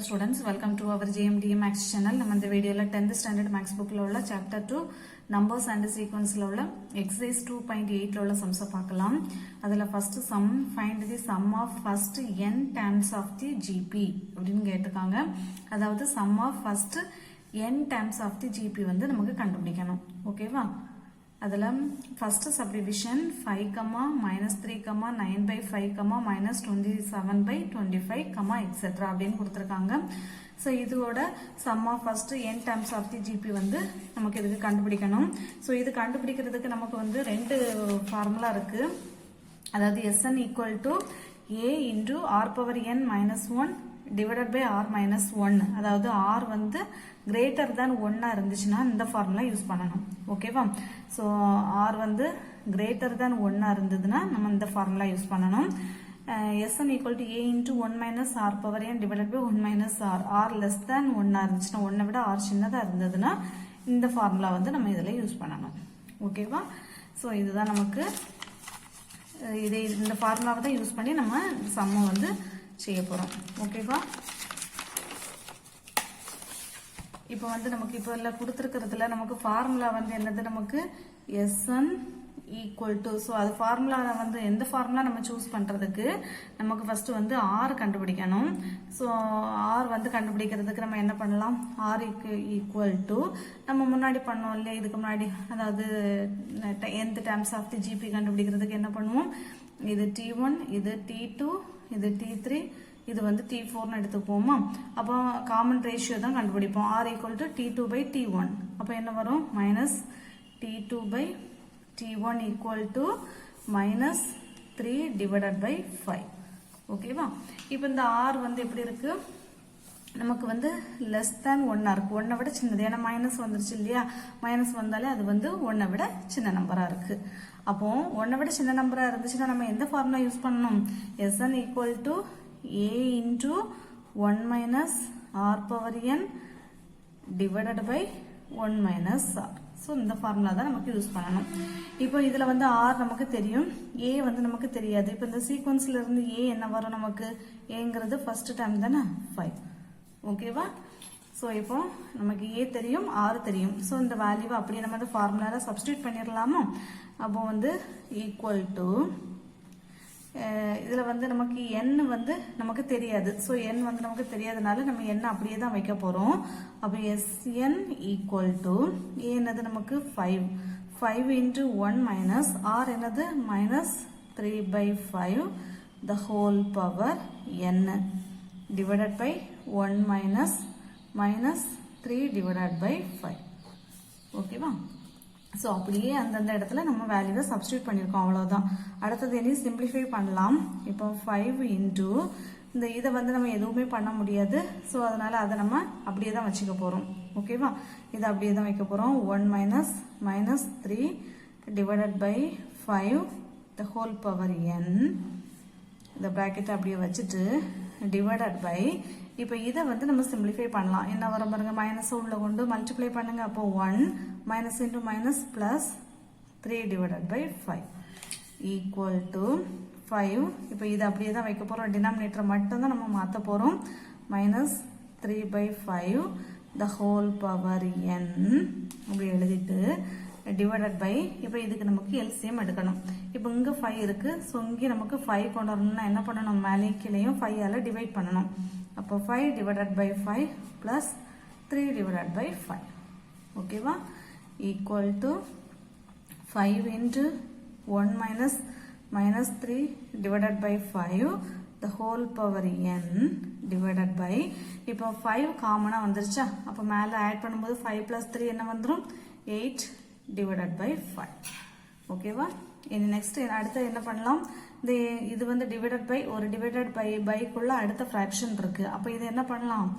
students, welcome to our GMDA Max channel. நம்ம இந்த வீடியோல 10th standard Max bookல உள்ள chapter 2 numbers and sequenceல உள்ள exercise 2.8ல உள்ள sums பார்க்கலாம். அதுல first sum, find the sum of first n terms of the GP அப்படினு கேட்டிருக்காங்க. அதாவது sum of first n terms of the GP வந்து நமக்கு கண்டுபிடிக்கணும். ஓகேவா? அதுல first subdivision 5, -3, 9/5, -27/25, etc. அப்படின்னு கொடுத்திருக்காங்க. ஸோ இதோட sum of first n terms of the GP வந்து நமக்கு இதுக்கு கண்டுபிடிக்கணும். ஸோ இது கண்டுபிடிக்கிறதுக்கு நமக்கு வந்து ரெண்டு ஃபார்முலா இருக்கு. அதாவது Sn equal to a into r power n minus 1 divided by r minus 1. அதாவது r வந்து greater than 1 இருந்துச்சுன்னா இந்த ஃபார்முலா யூஸ் பண்ணணும். ஓகேவா? ஸோ r வந்து greater than 1 இருந்ததுன்னா நம்ம இந்த ஃபார்முலா யூஸ் பண்ணணும். Sn equal to a into 1 minus r power n divided by 1 minus r. r less than 1 இருந்துச்சுன்னா 1 விட r சின்னதா இருந்ததுன்னா இந்த ஃபார்முலா வந்து நம்ம இதில் யூஸ் பண்ணணும். ஓகேவா? ஸோ இதுதான் நமக்கு இந்த ஃபார்முலாவை தான் யூஸ் பண்ணி நம்ம சம்மை வந்து செய்ய போகிறோம். ஓகேவா? இப்போ வந்து நமக்கு இப்போ எல்லாம் கொடுத்துருக்கிறதுல நமக்கு ஃபார்முலா வந்து என்னது, நமக்கு Sn equal to, ஸோ அது ஃபார்முலா வந்து எந்த ஃபார்முலா நம்ம சூஸ் பண்ணுறதுக்கு நமக்கு ஃபர்ஸ்ட் வந்து r கண்டுபிடிக்கணும். ஸோ r வந்து கண்டுபிடிக்கிறதுக்கு நம்ம என்ன பண்ணலாம், r equal to நம்ம முன்னாடி பண்ணோம் இல்லையா, இதுக்கு முன்னாடி அதாவது nth terms of the GP கண்டுபிடிக்கிறதுக்கு என்ன பண்ணுவோம், இது T1, இது T2, இது T3, இது வந்து T4 எடுத்துப்போமா. அப்போ காமன் ரேஷியோ தான் கண்டுபிடிப்போம். r equal to T2 by T1. அப்போ என்ன வரும், minus T2 by T1 equal to minus 3 divided by 5. ஓகேவா? இப்போ இந்த r வந்து எப்படி இருக்கு, நமக்கு வந்து less than 1 இருக்கு, 1 விட சின்னது. ஏன்னா மைனஸ் வந்துருச்சு இல்லையா, மைனஸ் வந்தாலே அது வந்து 1 விட சின்ன நம்பரா இருக்கு. அப்போ 1 விட சின்ன நம்பரா இருந்துச்சுன்னா நம்ம எந்த ஃபார்முலா யூஸ் பண்ணணும், Sn equal to a into 1 minus r power n divided by 1 minus r. So இந்த ஃபார்முலா தான் நமக்கு யூஸ் பண்ணணும். இப்போ இதில் வந்து r நமக்கு தெரியும், a வந்து நமக்கு தெரியாது. இப்போ இந்த சீக்வன்ஸ்ல இருந்து a என்ன வரும், நமக்கு ஏங்கிறது ஃபர்ஸ்ட் டைம் தானே 5. ஓகேவா? ஸோ இப்போ நமக்கு a தெரியும், r தெரியும். ஸோ இந்த வேல்யூவை அப்படியே நம்ம இந்த ஃபார்முலாவில் சப்ஸ்டியூட் பண்ணிடலாமா. அப்போ வந்து ஈக்குவல் டு இதில் வந்து நமக்கு n வந்து நமக்கு தெரியாது. ஸோ n வந்து நமக்கு தெரியாதனால நம்ம n அப்படியே தான் வைக்க போகிறோம். அப்போ Sn ஈக்குவல் டு a என்னது நமக்கு 5 into 1 minus r என்னது minus 3/5 the whole power n divided by 1 minus 3 divided by 5. ஓகேவா? ஸோ அப்படியே அந்தந்த இடத்துல நம்ம வேல்யூவை சப்ஸ்டியூட் பண்ணியிருக்கோம், அவ்வளோதான். அடுத்தது இனி சிம்பிளிஃபை பண்ணலாம். இப்போ 5 இன்டூ இந்த இதை வந்து நம்ம எதுவுமே பண்ண முடியாது. ஸோ அதனால அதை நம்ம அப்படியே தான் வச்சுக்க போகிறோம். ஓகேவா? இதை அப்படியே தான் வைக்க போகிறோம். 1 minus 3 divided by 5 the whole power n. இந்த ப்ராக்கெட்டை அப்படியே வச்சுட்டு டிவைடட் பை, இப்போ இதை வந்து நம்ம சிம்பிளிஃபை பண்ணலாம். என்ன வரும் பாருங்க, மைனஸ் உள்ள கொண்டு மல்டிப்ளை பண்ணுங்க. அப்போ 1 minus into minus plus 3 divided by 5 equal to 5. இப்போ இதை அப்படியே தான் வைக்க போகிறோம், டினாமினேட்டரை மட்டும் தான் நம்ம மாற்ற போகிறோம். Minus 3/5 the whole power n அப்படி எழுதிட்டு டிவைடட் பை, இப்போ இதுக்கு நமக்கு எல்சிஎம் எடுக்கணும். இப்போ இங்கே 5 இருக்கு. ஸோ இங்கே நமக்கு 5 கொண்டு வரணும்னா என்ன பண்ணணும், மேலே கீழேயும் 5ஆல் டிவைட் பண்ணணும். அப்போ 5 divided by 5 plus 3 divided by 5. ஓகேவா? Equal to 5 into 1 minus 3 divided by 5 the whole power n divided by, இப்போ 5 காமனாக வந்துருச்சா, அப்போ மேலே ஆட் பண்ணும்போது 5 plus 3 என்ன வந்துடும், 8 divided by 5. ஓகேவா? இனி நெக்ஸ்ட் அடுத்து என்ன பண்ணலாம், இந்த இது வந்து டிவைடட் பை, ஒரு டிவைடட் பைக்குள்ள அடுத்த ஃப்ராக்ஷன் இருக்கு. அப்போ இது என்ன பண்ணலாம்,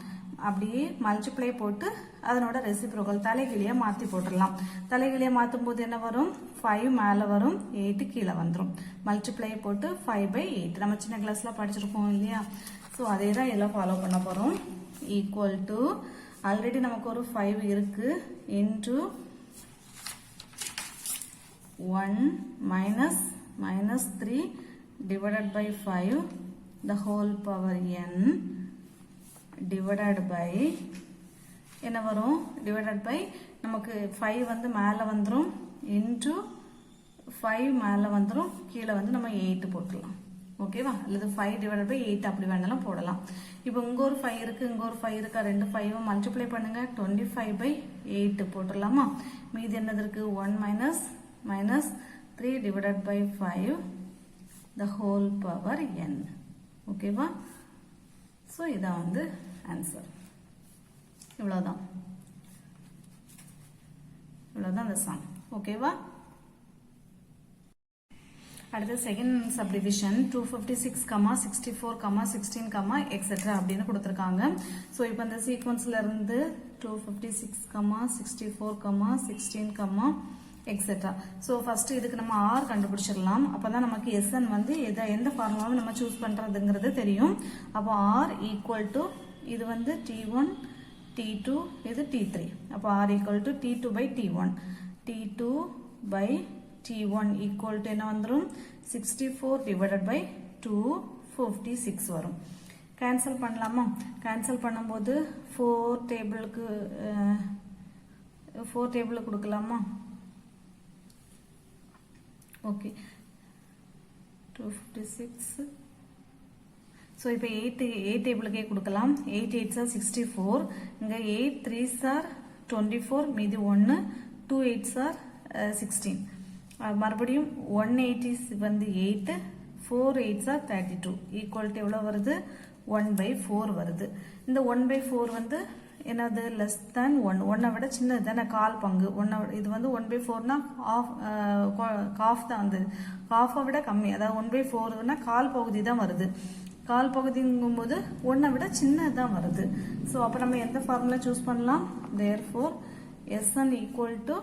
அப்படியே மல்டிப்ளை போட்டு அதனோட ரெசிப்ரோக்கல் தலைகீழியா மாற்றி போட்டுடலாம். தலைகீழியா மாற்றும் போது என்ன வரும், 5 மேலே வரும், 8 கீழே வந்துடும். மல்டிப்ளை போட்டு 5/8 நம்ம சின்ன கிளாஸ்ல படிச்சிருக்கோம் இல்லையா. ஸோ அதே தான் எல்லாம் ஃபாலோ பண்ண போகிறோம். ஈக்குவல் டு ஆல்ரெடி நமக்கு ஒரு 5 இருக்கு, into 1 minus 3 divided by 5 the whole power n divided by என்ன வரும் டிவைடட் பை நமக்கு 5 வந்து மேலே வந்துடும் இன்டு 5 மேலே வந்துடும் கீழே வந்து நம்ம 8 போட்டுடலாம் ஓகேவா அல்லது 5 டிவைடட் பை 8 அப்படி வேணாலும் போடலாம் இப்போ இங்கே ஒரு 5 இருக்கு இங்கே ஒரு 5 இருக்கா ரெண்டு 5 மல்டிப்ளை பண்ணுங்க 25 பை 8 போட்டுடலாமா மீதி என்னது இருக்கு 1 minus minus 3 divided by 5 the whole power n ஓகேவா ஸோ இதான் வந்து ஆன்சர் இவ்வளோதான் அந்த சம் ஓகேவா அடுத்து செகண்ட் சப்டிவிஷன் 256, 64, 16, எக்ஸெட்ரா அப்படின்னு கொடுத்துருக்காங்க ஸோ இப்போ இந்த சீக்வன்ஸ்ல இருந்து 256, 64, 16, எக்ஸெட்ரா ஸோ ஃபர்ஸ்ட் இதுக்கு நம்ம ஆர் கண்டுபிடிச்சிடலாம் அப்போதான் நமக்கு எஸ்என் வந்து எந்த ஃபார்முலாவும் நம்ம சூஸ் பண்றதுங்கிறது தெரியும் அப்போ ஆர் ஈக்குவல் டு இது வந்து T1 T2 இது T3 அப்போ r equal to T2 by T1 T2 by T1 equal to என்ன வந்துரும் 64 divided by 256 வரும் cancel பண்ணலாமா cancel பண்ணும்போது 4 டேபிள் கொடுக்கலாமா ஓகே 256 ஸோ இப்போ 8 டேபிளுக்கே கொடுக்கலாம் 8 8s are 64 இங்கே 8 3s are 24 மீதி 1 2 8s are 16 மறுபடியும் 180 வந்து 8 4 8s are 32 ஈக்குவல் எவ்வளோ வருது 1/4 வருது இந்த 1/4 வந்து என்னது லெஸ் தேன் 1 விட சின்னது தானே கால் பங்கு இது வந்து 1/4னா காஃப் தான் வந்து காஃபை விட கம்மி அதாவது 1/4னா கால் பகுதி தான் வருது கால் பகுதிங்கும்போது 1 விட சின்னது தான் வருது ஸோ அப்போ நம்ம எந்த ஃபார்முலா சூஸ் பண்ணலாம் therefore Sn equal to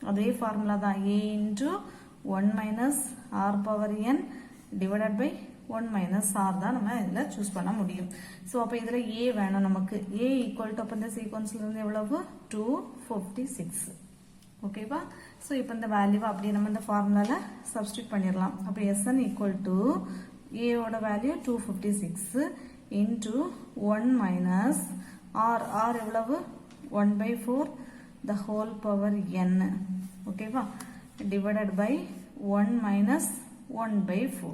அதே ஃபார்முலா தான் a into 1 minus r power n divided by 1 minus r தான் நம்ம இதில் சூஸ் பண்ண முடியும் ஸோ அப்போ இதில் a வேணும் நமக்கு a equal to அப்போ இந்த சீக்வன்ஸ்ல இருந்து எவ்வளவு 256 ஓகேவா ஸோ இப்போ இந்த வேல்யூவை அப்படியே நம்ம இந்த ஃபார்முலாவில் சப்ஸ்டியூட் பண்ணிடலாம் அப்போ Sn equal to a ஓட வேல்யூ 256 into 1 minus r எவ்வளவு 1/4 the whole power n ஓகேவா divided by 1 minus 1/4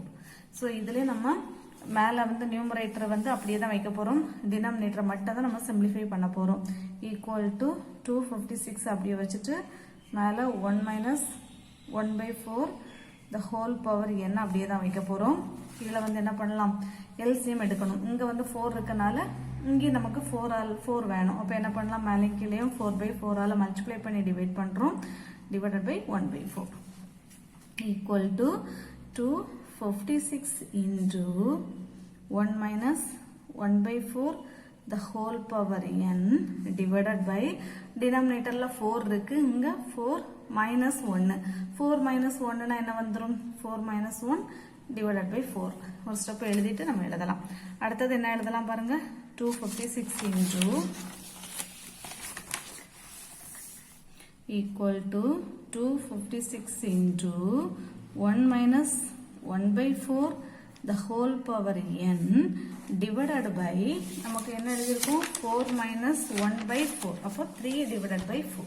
ஸோ இதிலே நம்ம மேலே வந்து நியூமரேட்டரை வந்து அப்படியே தான் வைக்க போகிறோம் டினாமினேட்டரை மட்டும் தான் நம்ம சிம்பிளிஃபை பண்ண போகிறோம் ஈக்குவல் டு 256 அப்படியே வச்சுட்டு மேலே 1 minus 1/4 the whole power n அப்படியே தான் வைக்க போகிறோம் கீழே வந்து என்ன பண்ணலாம் எல்சிஎம் எடுக்கணும் இங்கே வந்து 4 இருக்கனால இங்கே நமக்கு 4 வேணும் அப்போ என்ன பண்ணலாம் மேலே கீழேயும் 4/4 மல்டிப்ளை பண்ணி டிவைட் பண்ணுறோம் divided by 1/4 equal to 256 into 1 minus 1/4 the whole power n divided by denominatorல 4 இருக்கு இங்க 4 minus 1 4 minus 1 னா என்ன வந்துரும் 4 minus 1 divided by 4 ஒரு ஸ்டெப் எழுதிட்டு நம்ம எழுதலாம் அடுத்தது என்ன எழுதலாம் பாருங்க 256 into equal to 256 into 1 minus 1/4 the whole power n divided by நமக்கு என்ன எழுதிருக்கும் 4 minus 1/4 அப்போ 3 divided by 4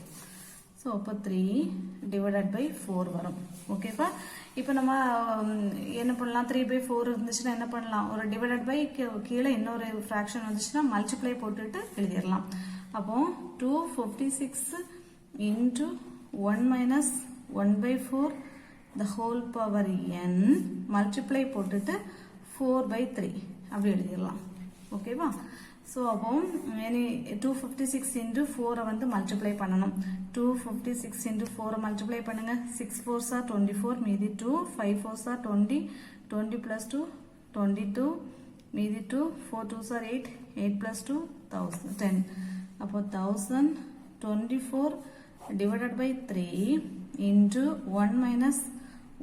ஸோ அப்போ 3 divided by 4 வரும் ஓகேப்பா இப்போ நம்ம என்ன பண்ணலாம் 3/4 இருந்துச்சுன்னா என்ன பண்ணலாம் ஒரு டிவைடட் பை கீழே இன்னொரு ஃப்ராக்ஷன் வந்துச்சுன்னா மல்டிப்ளை போட்டுட்டு எழுதிடலாம் அப்போ 256 into 1 minus 1/4 the whole power n multiply போட்டுட்டு 4/3 அப்படி எழுதிடலாம் ஓகேவா ஸோ அப்போ 256 into 4 வந்து மல்டிப்ளை பண்ணணும் 256 into 4 மல்டிப்ளை பண்ணுங்க 6 4s are 24 மீதி 2 5 4s are 20 20 plus 2 22 மீதி 2 4 2s are 8 8 plus 2 1000 அப்போ 1024 divided by 3 into 1 minus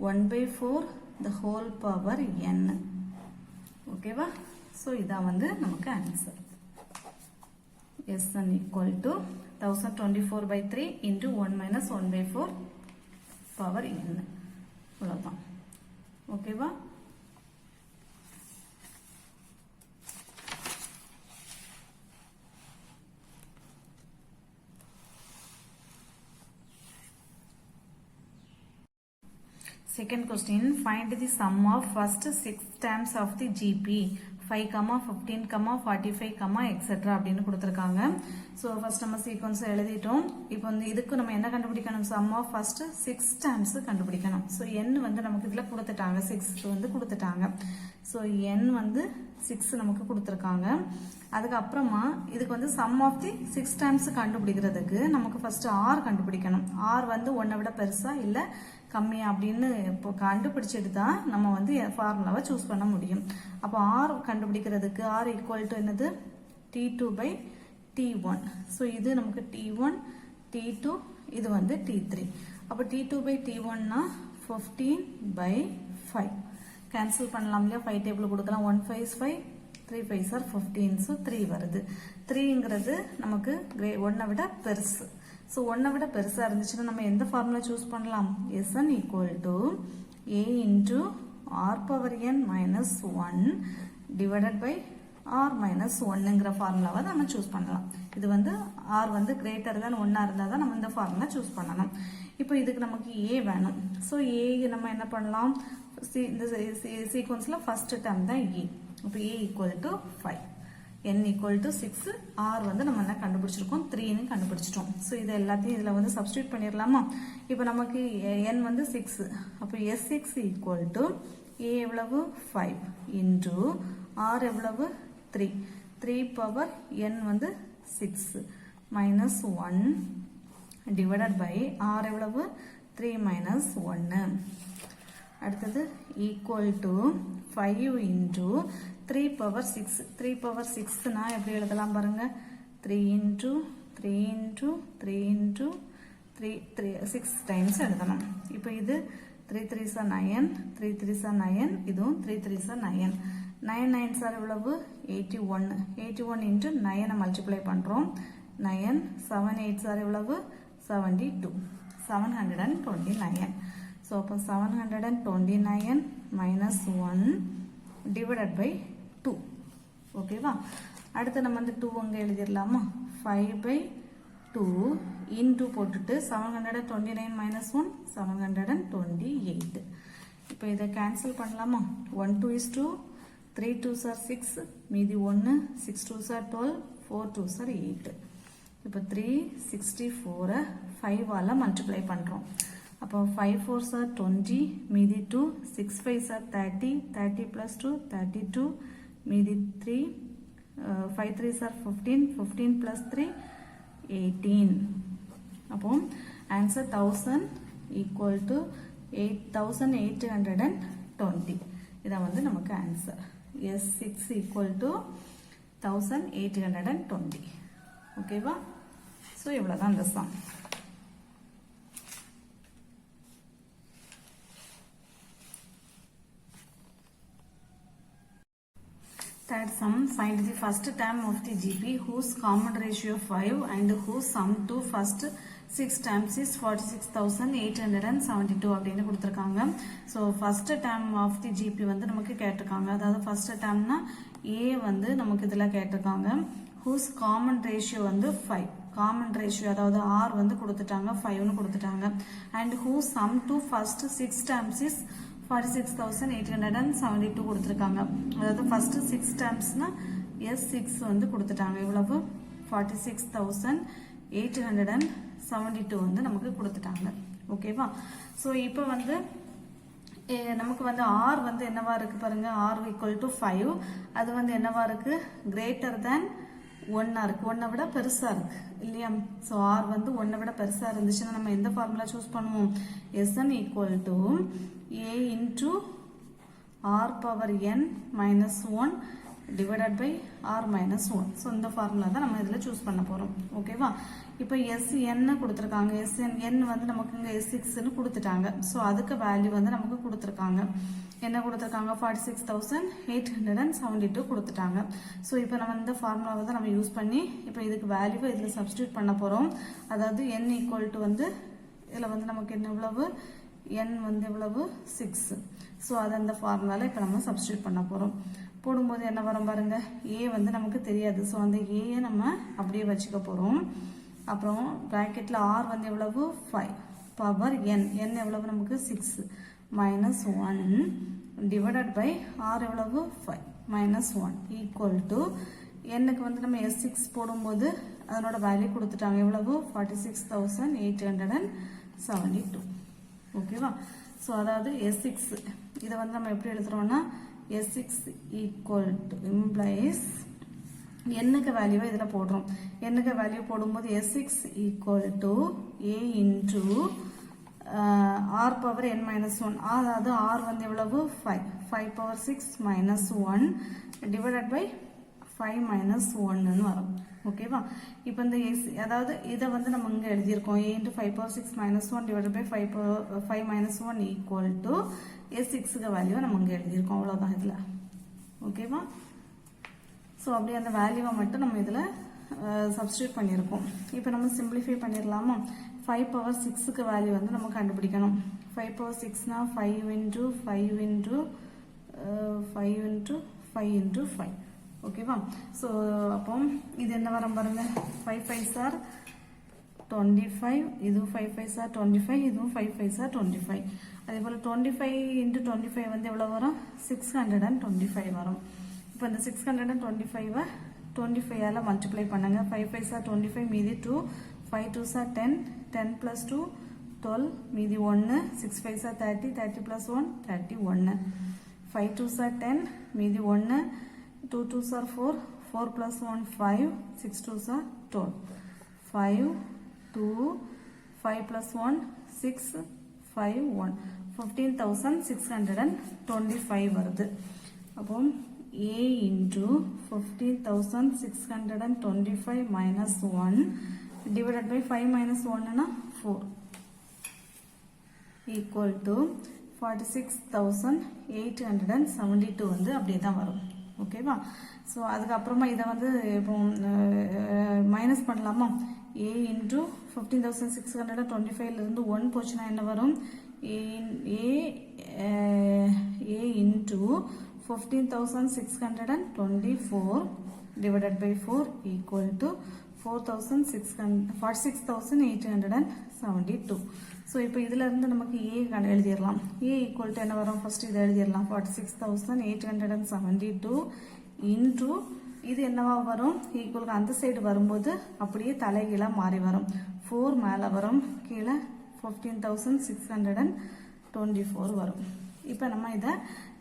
1/4 the whole power n ஓகேவா ஸோ இதான் வந்து நமக்கு answer Sn equal to 1024/3 into 1 minus 1/4 power n அவ்வளோதான் ஓகேவா Second question, find the sum of first 6 terms of the GP 5, 15, 45, etc. அப்படின்னு கொடுத்திருக்காங்க. So first நம்ம sequence எழுதிட்டோம். இப்போ வந்து இதுக்கு நம்ம என்ன கண்டுபிடிக்கணும்? sum of first 6 terms கண்டுபிடிக்கணும். So n வந்து நமக்கு இதுல கொடுத்துட்டாங்க. 6 வந்து கொடுத்துட்டாங்க. So n வந்து 6 நமக்கு கொடுத்திருக்காங்க. அதுக்கு அப்புறமா இதுக்கு வந்து sum of the 6 terms கண்டுபிடிக்கிறதுக்கு நமக்கு first r கண்டுபிடிக்கணும். r வந்து 1 விட பெருசா இல்ல கம்மியா அப்படின்னு இப்போ கண்டுபிடிச்சிட்டு தான் நம்ம வந்து ஃபார்முலாவை சூஸ் பண்ண முடியும். அப்போ r கண்டுபிடிக்கிறதுக்கு r equal to என்னது? t2 by t1. ஸோ இது நமக்கு t1, t2, இது வந்து t3. அப்போ t2 by t1னா 15 by 5. கேன்சல் பண்ணலாம் இல்லையா? 5 டேபிள் கொடுக்கலாம். 1 5 is 5, 3 5 are 15. ஸோ 3 வருது. 3ங்கிறது நமக்கு 1 விட பெருசு. ஸோ 1 விட பெருசா இருந்துச்சுன்னா நம்ம எந்த ஃபார்முலா சூஸ் பண்ணலாம்? Sn equal to a into r power n minus 1 divided by r minus 1ங்கிற ஃபார்முலாவை நம்ம சூஸ் பண்ணலாம். இது வந்து r வந்து கிரேட்டர் than 1 இருந்தால் தான் நம்ம இந்த ஃபார்முலா சூஸ் பண்ணணும். இப்போ இதுக்கு நமக்கு a வேணும். ஸோ a நம்ம என்ன பண்ணலாம்? இந்த சீக்வன்ஸில் ஃபர்ஸ்ட் டேர்ம் தான் a. இப்போ a equal to 5. n equal to 6, r வந்து நம்ம என்ன கண்டுபிடிச்சிருக்கோம்? 3ன்னு கண்டுபிடிச்சிட்டோம். ஸோ இது எல்லாத்தையும் இதில் வந்து சப்ஸ்டியூட் பண்ணிடலாமா? இப்போ நமக்கு n வந்து 6. அப்போ s6 equal to a எவ்வளவு? 5 into r எவ்வளவு? 3. 3 பவர் n வந்து 6 minus 1 divided by r எவ்வளவு? 3 minus 1. அடுத்தது equal to 5 into 3 power 6. 3 power 6 நான் எப்படி எழுதலாம் பாருங்க? 3 into 3 into 3 into 3 6 times எழுதணும். இப்போ இது 3 3s are 9, 3 3s are 9, இதுவும் 3 3s are 9. 9 9s are எவ்வளவு? 81. 81 into 9 மல்டிப்ளை பண்றோம். 9 7 8s are எவ்வளவு? 72. 729. ஸோ அப்போ 729 minus 1 divided by 2. ஓகேவா? அடுத்து நம்ம வந்து 2 அங்கே எழுதிடலாமா? 5 by 2 into போட்டுட்டு 729 minus 1 728. இப்போ இதை கேன்சல் பண்ணலாமா? 1 2 is 2, 3 2s are 6, மீதி 1, 6 2s are 12, 4 2s are 8. இப்போ 364 5ஆல மல்டிப்ளை பண்ணுறோம். அப்போ 5 4s are 20, மீதி 2, 6 5s are 30, 30 plus 2, 32, மீதி 3, 5 3s are 15, 15 plus 3, 18. அப்போ answer 1000 equal to 8820. இதான் வந்து நமக்கு answer. S6 equal to 1820. ஓகேவா? ஸோ இவ்வளோதான் இந்த some. Third sum, find the first term of the GP whose common ratio 5 and whose sum to first 6 terms is 46,872 அப்படின்னு கொடுத்திருக்காங்க. So first term of the GP வந்து நமக்கு கேட்டிருக்காங்க. அதாவது first டேர்ம்னா ஏ வந்து நமக்கு இதில் கேட்டிருக்காங்க. ஹூஸ் காமன் ரேஷியோ வந்து 5. காமன் ரேஷியோ அதாவது ஆர் வந்து கொடுத்துட்டாங்க, 5ன்னு கொடுத்துட்டாங்க. And whose sum to first 6 terms is 46,872 கொடுத்துருக்காங்க. அதாவது ஃபர்ஸ்ட் 6 termsனா S6 வந்து கொடுத்துட்டாங்க. இவ்வளவு 46,872 வந்து நமக்கு கொடுத்துட்டாங்க. ஓகேவா? ஸோ இப்போ வந்து நமக்கு வந்து ஆர் வந்து என்னவா இருக்கு பாருங்க? R equal to 5. அது வந்து என்னவா இருக்கு? கிரேட்டர் தேன் 1 இருக்கு. 1 விட பெருசா இருக்கு இல்லையா? ஸோ ஆர் வந்து 1 விட பெருசா இருந்துச்சுன்னா நம்ம எந்த ஃபார்முலா சூஸ் பண்ணுவோம்? Sn equal to a into r power n minus 1 divided by r minus 1. So இந்த ஃபார்முலா தான் நம்ம இதில் சூஸ் பண்ண போகிறோம். ஓகேவா? இப்போ Sn கொடுத்துருக்காங்க. Sn வந்து நமக்கு இங்கே S6ன்னு கொடுத்துட்டாங்க. ஸோ அதுக்கு வேல்யூ வந்து நமக்கு கொடுத்துருக்காங்க. என்ன கொடுத்துருக்காங்க? 46,872 கொடுத்துட்டாங்க. ஸோ இப்போ நம்ம இந்த ஃபார்முலாவை தான் நம்ம யூஸ் பண்ணி இப்போ இதுக்கு வேல்யூவை இதில் சப்ஸ்டியூட் பண்ண போகிறோம். அதாவது n ஈக்குவல் டு வந்து இதில் வந்து நமக்கு என்ன எவ்வளவு? n வந்து எவ்வளவு? 6. ஸோ அதை அந்த ஃபார்முலாவில் இப்போ நம்ம சப்ஸ்டியூட் பண்ண போகிறோம். போடும்போது என்ன வரும் பாருங்க? a வந்து நமக்கு தெரியாது. ஸோ அந்த ஏயை நம்ம அப்படியே வச்சுக்க போகிறோம். அப்புறம் ப்ராக்கெட்டில் r வந்து எவ்வளவு? 5 பவர் n. n எவ்வளவு நமக்கு? 6. minus 1 divided by r எவ்வளவு 5 minus 1 equal to என்னக்கு வந்து நம்ம S6 போடும்போது அதனோட வேல்யூ கொடுத்துட்டாங்க எவ்வளவு 46,872 ஓகேவா ஸோ அதாவது S6 இதை வந்து நம்ம எப்படி எழுதுறோம்னா S6 equal to implies என்னக்கு வேல்யூவை இதில் போடுறோம் என்னக்கு வேல்யூ போடும்போது S6 equal to A into r power n minus 1 அதாவது r வந்து எவ்வளவு 5 power 6 minus 1 divided by 5 minus 1 ன்னு வரும் ஓகேவா இப்போ இந்த அதாவது இதை வந்து நம்ம இங்கே எழுதியிருக்கோம் a into 5 power 6 minus 1 divided by 5 minus 1 equal to S6க்கு value நம்ம இங்கே எழுதியிருக்கோம் அவ்வளோதான் இதில் ஓகேவா ஸோ அப்படியே அந்த வேல்யூவை மட்டும் நம்ம இதில் சப்ஸ்டியூட் பண்ணியிருக்கோம் இப்போ நம்ம சிம்பிளிஃபை பண்ணிடலாமா 5 power 6க்கு வேல்யூ வந்து நம்ம கண்டுபிடிக்கணும் 5 power 6னா 5 into 5 into 5 into 5 into 5 ஓகேவா ஸோ அப்போ இது என்ன வரும் பாருங்க 5 5s are 25 இதுவும் 5 5s are 25 இதுவும் 5 5s are 25 அதே போல் 25 into 25 வந்து எவ்வளோ வரும் 625 வரும் இப்போ இந்த 625 25ஆல் மல்டிப்ளை பண்ணுங்க 5 5s are 25 மீதி 2 5 2s are 10 10 plus 2 12 மீதி 1 6 5s are 30 30 plus 1 31 5 2s are 10 மீதி 1 2 2s are 4 4 plus 1 5 6 2s are 12 5 2 5 plus 1 6 5 1 15,625 வருது அப்போ a into 15,625 minus 1 divided by 5 minus 1 na 4 equal to 46,872 வந்து அப்படியே தான் வரும் ஓகேவா ஸோ அதுக்கப்புறமா இதை வந்து இப்போ மைனஸ் பண்ணலாமா a into 15,625லேருந்து 1 போச்சுன்னா என்ன வரும் a into 15,624 divided by 4 equal to 46,872 so இப்போ இதில் இருந்து நமக்கு a எழுதிடலாம் a equal to என்ன வரும் ஃபர்ஸ்ட் இதை எழுதிடலாம் 46,872 into இது என்னவா வரும் ஈக்குவலுக்கு அந்த சைடு வரும்போது அப்படியே தலைகீழாக மாறி வரும் 4 மேலே வரும் கீழே 15,624 வரும் இப்போ நம்ம இதை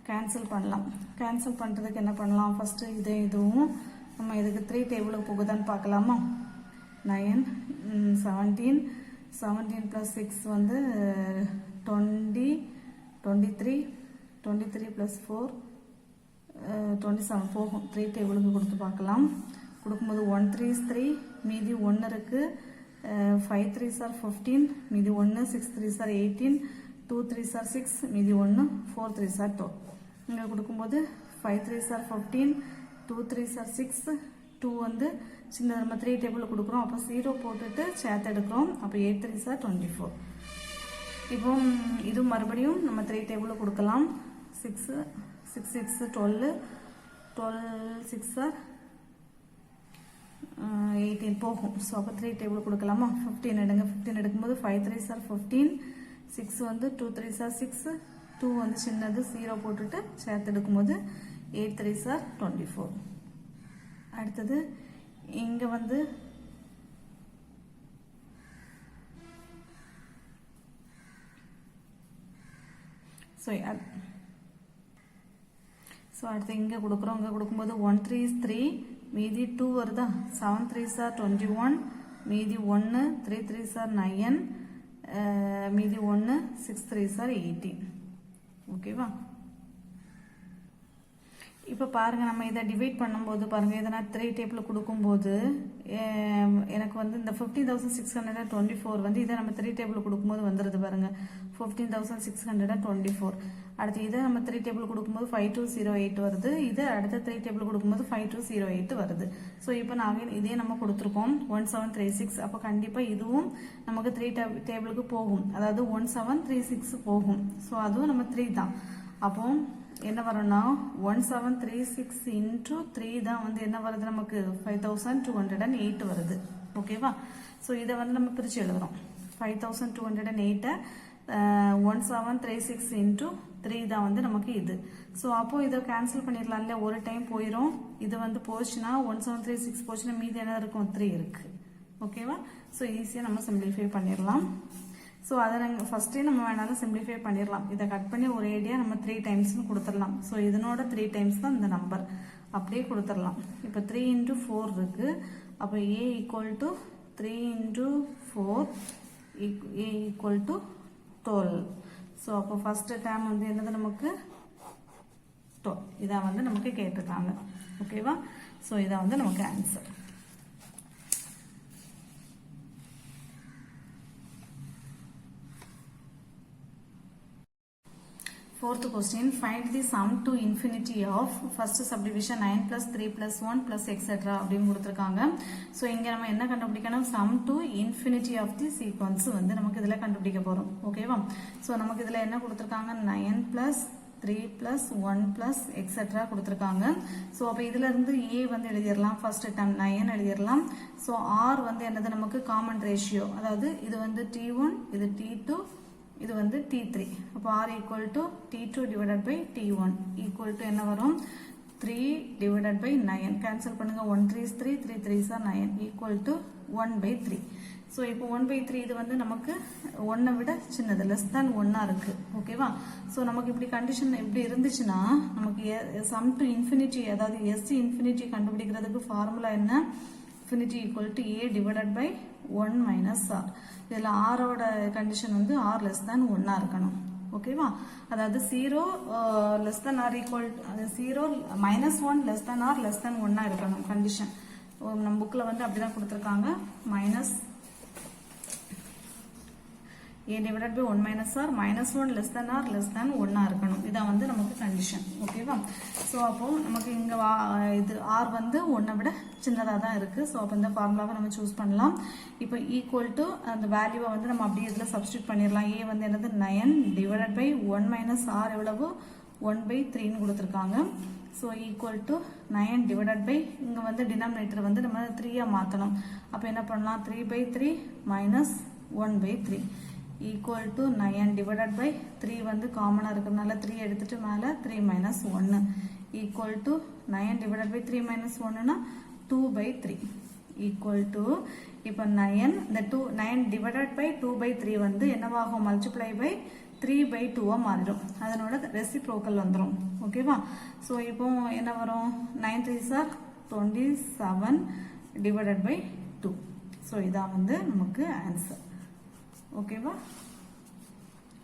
கேன்சல் பண்ணலாம் கேன்சல் பண்ணுறதுக்கு என்ன பண்ணலாம் ஃபஸ்ட்டு இதுவும் நம்ம இதுக்கு 3 டேபிளுக்கு போகுதான்னு பார்க்கலாமா 9 17 plus 6 வந்து 20 23 23 plus 4 27 போகும் 3 டேபிளுக்கு கொடுத்து பார்க்கலாம் கொடுக்கும்போது 1 3 is 3 மீதி 1 இருக்கு 5 3s are 15 மீதி 1 6 3s are 18 2 3s are 6 மீதி 1 4 3s are 12 இங்கே கொடுக்கும்போது 5 3s are 15 2 3s are 6 2 வந்து சின்ன நம்ம 3 டேபிள் கொடுக்குறோம் அப்போ 0 போட்டுட்டு சேர்த்து எடுக்கிறோம் அப்போ 8 3s are 24 இப்போ இது மறுபடியும் நம்ம 3 டேபிள் கொடுக்கலாம் 6 6 6 12 12 6 are 18 போகும் ஸோ அப்போ 3 டேபிள் கொடுக்கலாமா 15 எடுங்க 15 எடுக்கும்போது 5 3s are 15 6 வந்து 2 3s are 6 2 வந்து சின்னது 0 போட்டுட்டு சேர்த்து எடுக்கும்போது 8 3s are 24 அடுத்தது இங்கே வந்து ஸோ அடுத்து இங்கே கொடுக்குறோம் இங்கே கொடுக்கும்போது 1 3 is 3 மீதி 2 வருதா 7 3s are 21 மீதி 1 3 3s are 9 மீதி 1 6 3s are 18 ஓகேவா இப்போ பாருங்க நம்ம இதை டிவைட் பண்ணும்போது பாருங்க இதை நான் 3 டேபிள் கொடுக்கும்போது எனக்கு வந்து இந்த 15,624 வந்து இதை நம்ம 3 டேபிள் கொடுக்கும்போது வந்துடுது பாருங்க 15,624 அடுத்து இதை நம்ம 3 டேபிள் கொடுக்கும்போது 5208 வருது இது அடுத்த 3 டேபிள் கொடுக்கும்போது 5208 வருது ஸோ இப்போ நாங்கள் இதே நம்ம கொடுத்துருக்கோம் 1736 அப்போ கண்டிப்பாக இதுவும் நமக்கு 3 டேபிளுக்கு போகும் அதாவது 1736 போகும் ஸோ அதுவும் நம்ம 3 தான் அப்போ என்ன வரும்னா 1736 into 3 தான் வந்து என்ன வருது நமக்கு 5208 வருது ஓகேவா ஸோ இதை வந்து நம்ம பிரித்து எழுதுறோம் 5208 1736 into 3 தான் வந்து நமக்கு இது. ஸோ அப்போ இதை கேன்சல் பண்ணிடலாம் இல்லையா, ஒரு டைம் போயிடும். இது வந்து போச்சுன்னா 1736 போச்சுன்னா மீதி என்ன இருக்கும், 3 இருக்கு. ஓகேவா? ஸோ ஈஸியாக நம்ம சிம்பிளிஃபை பண்ணிடலாம். ஸோ அதை நாங்கள் ஃபஸ்ட்டே நம்ம வேணாலும் சிம்பிளிஃபை பண்ணிடலாம். இதை கட் பண்ணி ஒரு ஐடியா நம்ம 3 டைம்ஸ்னு கொடுத்துடலாம். ஸோ இதனோட 3 டைம்ஸ் தான் இந்த நம்பர், அப்படியே கொடுத்துடலாம். இப்போ 3 into 4 இருக்கு. அப்போ a equal to 3 into 4 a equal to 12. So அப்போ ஃபர்ஸ்ட் டேர்ம் வந்து என்னது நமக்கு 12. இதான் வந்து நமக்கு கேட்டிருக்காங்க. ஓகேவா? ஸோ இதான் வந்து நமக்கு answer. Fourth question, find the sum to infinity of first subdivision 9 plus 3 plus 1 plus etc. அப்படின்னு கொடுத்துருக்காங்க. ஸோ இங்கே நம்ம என்ன கண்டுபிடிக்கணும், sum to infinity of the sequence வந்து நமக்கு இதில் கண்டுபிடிக்க போகிறோம். ஓகேவா? ஸோ நமக்கு இதில் என்ன கொடுத்துருக்காங்க, 9 plus 3 plus 1 plus etc. கொடுத்துருக்காங்க. ஸோ அப்போ இதில் இருந்து a வந்து எழுதிடலாம், ஃபர்ஸ்ட் டேர்ம் 9 எழுதிடலாம். ஸோ r வந்து என்னது நமக்கு காமன் ரேஷியோ, அதாவது இது வந்து t1, இது t2, இது வந்து t3. அப்போ r equal to t2 divided by t1 equal to என்ன வரும், 3 divided by 9. கேன்சல் பண்ணுங்க, 1 3s 3, 3 3s are 9 equal to 1 by 3. So இப்போ 1 by 3 இது வந்து நமக்கு 1 விட சின்னது, லெஸ் தேன் 1 இருக்கு. ஓகேவா? ஸோ நமக்கு இப்படி கண்டிஷன் இப்படி இருந்துச்சுன்னா நமக்கு சம் டு இன்ஃபினிட்டி, அதாவது எஸ் இன்ஃபினிட்டி கண்டுபிடிக்கிறதுக்கு ஃபார்முலா என்ன, infinity equal to a divided by 1 minus r. இதில் r ஓட கண்டிஷன் வந்து r less than 1 இருக்கணும். ஓகேவா? அதாவது 0 less than r equal 0 minus 1 less than r less than 1 இருக்கணும் கண்டிஷன். நம்ம புக்கில் வந்து அப்படிதான் கொடுத்துருக்காங்க, minus a divided by 1 minus r minus 1 less than r less than 1 இருக்கணும். இதான் வந்து நமக்கு கண்டிஷன். ஓகேவா? ஸோ அப்போ நமக்கு இங்கே இது r வந்து 1 விட சின்னதாக தான் இருக்கு. ஸோ அப்போ இந்த ஃபார்முலாவை நம்ம சூஸ் பண்ணலாம். இப்போ ஈக்குவல் டு அந்த வேல்யூவை வந்து நம்ம அப்படியே இதில் சப்ஸ்டியூட் பண்ணிடலாம். a வந்து என்னது 9 டிவைடட் பை 1 மைனஸ் r எவ்வளவு 1 by 3ன்னு கொடுத்துருக்காங்க. So equal to 9 divided by, இங்கே வந்து டினாமினேட்டர் வந்து நம்ம 3 மாற்றணும். அப்போ என்ன பண்ணலாம், 3 by 3 minus 1 by 3 equal to 9 divided by 3 வந்து காமனா இருக்கிறதுனால 3 எடுத்துட்டு மேலே 3 minus 1 equal to 9 divided by 3 minus 1 னா 2 by 3 equal to, இப்போ 9 இந்த 9 divided by 2 by 3 வந்து என்னவாகும், multiply by 3 by 2 மாறிடும். அதனோட ரெசிப்ரோக்கல் வந்துடும். ஓகேவா? ஸோ இப்போ என்ன வரும், 9 3s are 27 divided by 2. So இதான் வந்து நமக்கு ஆன்சர். ஓகேவா?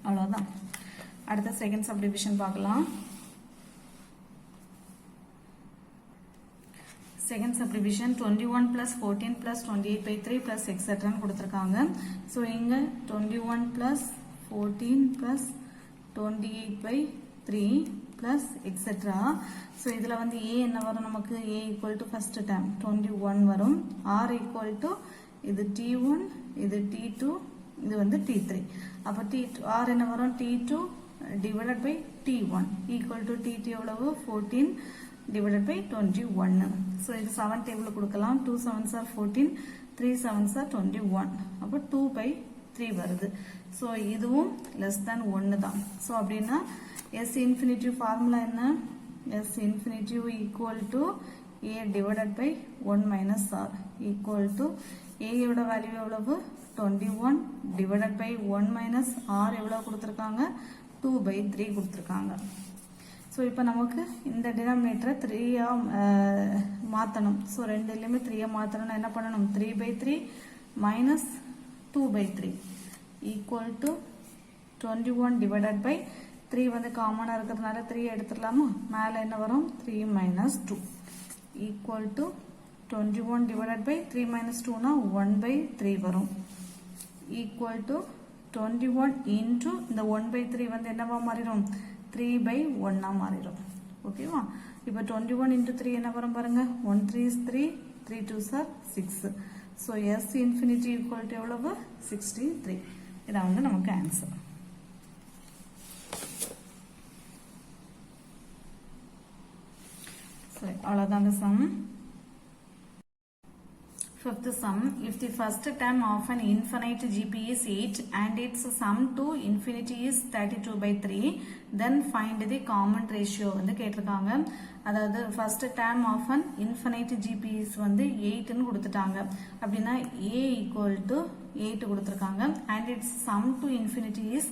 அவ்வளோதான். அடுத்த செகண்ட் சப்டிவிஷன் பார்க்கலாம். Second subdivision 21 plus 14 plus 28 by 3 plus etc. கொடுத்துருக்காங்க. ஸோ இங்கே 21 plus 14 plus 28 by 3 plus etc. So இதில் வந்து a என்ன வரும் நமக்கு, a equal to first term 21 வரும், r equal to இது t1, இது t2, இது வந்து t3. அப்போ r என்ன வரும், t2 divided by t1 equal to t2 எவ்வளவு 14 divided by 21. ஸோ இது 7 டேபிள் கொடுக்கலாம். 2 7s are 14, 3 7s are 21. அப்போ 2 by 3 வருது. ஸோ இதுவும் less than 1 தான். ஸோ அப்படின்னா s infinity ஃபார்முலா என்ன, s infinity equal to a divided by 1 minus r equal to a யோட வேல்யூ எவ்வளவு 21 divided by 1 minus r எவ்வளவு கொடுத்துருக்காங்க, 2 by 3 கொடுத்துருக்காங்க. ஸோ இப்போ நமக்கு இந்த டினாமினேட்டரை 3 மாற்றணும். ஸோ ரெண்டுலேயுமே 3 மாற்றணும்னா என்ன பண்ணணும், 3 by 3 minus 2 by 3 equal to 21 divided by 3 வந்து காமனாக இருக்கிறதுனால 3 எடுத்துடலாமா, மேலே என்ன வரும் 3 minus 2 equal to 21 divided by 3 minus 2 னா 1 by 3 வரும் equal to 21 into இந்த 1 by 3 வந்து என்னவா மாறிடும், 3 by 1 மாறிடும். ஓகேவா? இப்போ 21 into 3 என்ன வரும் பாருங்க, 1 3 is 3, 3 2s are 6. So s infinity equal to எவ்வளவு 63. இதான் வந்து நமக்கு ஆன்சர். சரி, அவ்வளோதான் அந்த some. Fifth sum, if the first term of an infinite GP is 8 and its sum to infinity is 32 by 3, then find the common ratio வந்து கேட்டிருக்காங்க. அதாவது first term of an infinite GP is வந்து 8 ன்னு கொடுத்துட்டாங்க. அப்படின்னா A equal to 8 கொடுத்திருக்காங்க and its sum to infinity is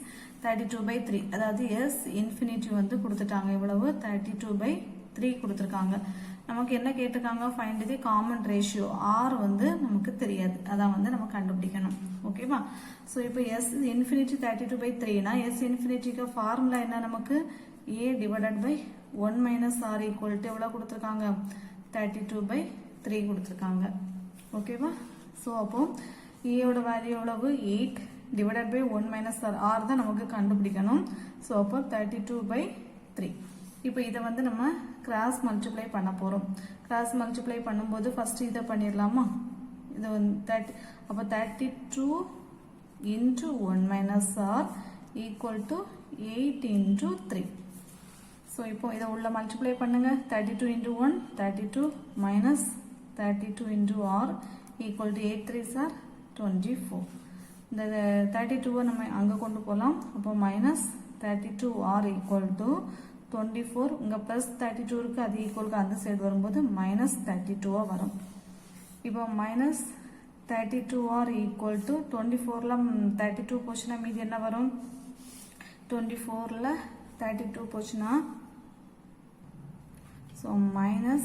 32 by 3. அதாவது S infinity வந்து கொடுத்துட்டாங்க. எவ்வளவு 32 by 3 கொடுத்திருக்காங்க. நமக்கு என்ன கேட்டிருக்காங்க find the common ratio r வந்து நமக்கு தெரியாது அதான் வந்து நம்ம கண்டுபிடிக்கணும் ஓகேவா சோ இப்போ s infinity 32 by 3 னா s infinity க்கு ஃபார்முலா என்ன நமக்கு a divided by 1 minus r equal to எவ்வளவு கொடுத்திருக்காங்க 32 by 3 கொடுத்திருக்காங்க ஓகேவா சோ அப்போ a யோட வேல்யூ எவ்வளவு 8 divided by 1 minus r தான் நமக்கு கண்டுபிடிக்கணும் சோ அப்போ 32 by 3 இப்போ இத வந்து நம்ம கிராஸ் மல்டிப்ளை பண்ண போறோம் கிராஸ் மல்டிப்ளை பண்ணும்போது ஃபர்ஸ்ட் இத பண்ணிரலாமா இது வந்து அப்ப 32 into 1 minus r equal to 8 into 3 so இப்போ இத உள்ள மல்டிப்ளை பண்ணுங்க 32 into 1 32 minus 32 into r equal to 8 3s are 24 இந்த 32 நம்ம அங்க கொண்டு போலாம் அப்ப minus 32r equal to 24 இங்க plus 32 இருக்கு அது ஈக்குவலுக்கு அந்த சைடு வரும்போது minus 32 வரும் இப்போ minus 32r equal to 24ல 32 போச்சுனா மீதி என்ன வரும் 24ல 32 போச்சுனா so minus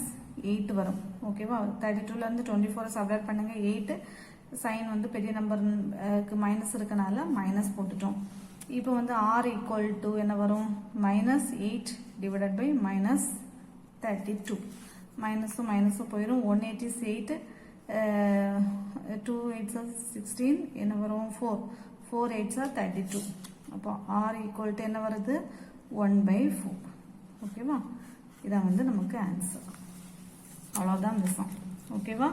8 வரும் ஓகேவா 32ல இருந்து 24 சப்ட்ராக்ட் பண்ணுங்க 8 சைன் வந்து பெரிய நம்பருக்கு மைனஸ் இருக்கனால மைனஸ் போட்டுட்டோம் இப்போ வந்து r equal to என்ன வரும் minus 8 divided by minus 32 மைனஸும் மைனஸும் போயிடும் 180 is 8 2 8s are 16 என்ன வரும் 4 4 8s are 32 அப்போ r equal to என்ன வருது 1 by 4 ஓகேவா இதான் வந்து நமக்கு ஆன்சர் அவ்வளவுதான் இந்த சம் ஓகேவா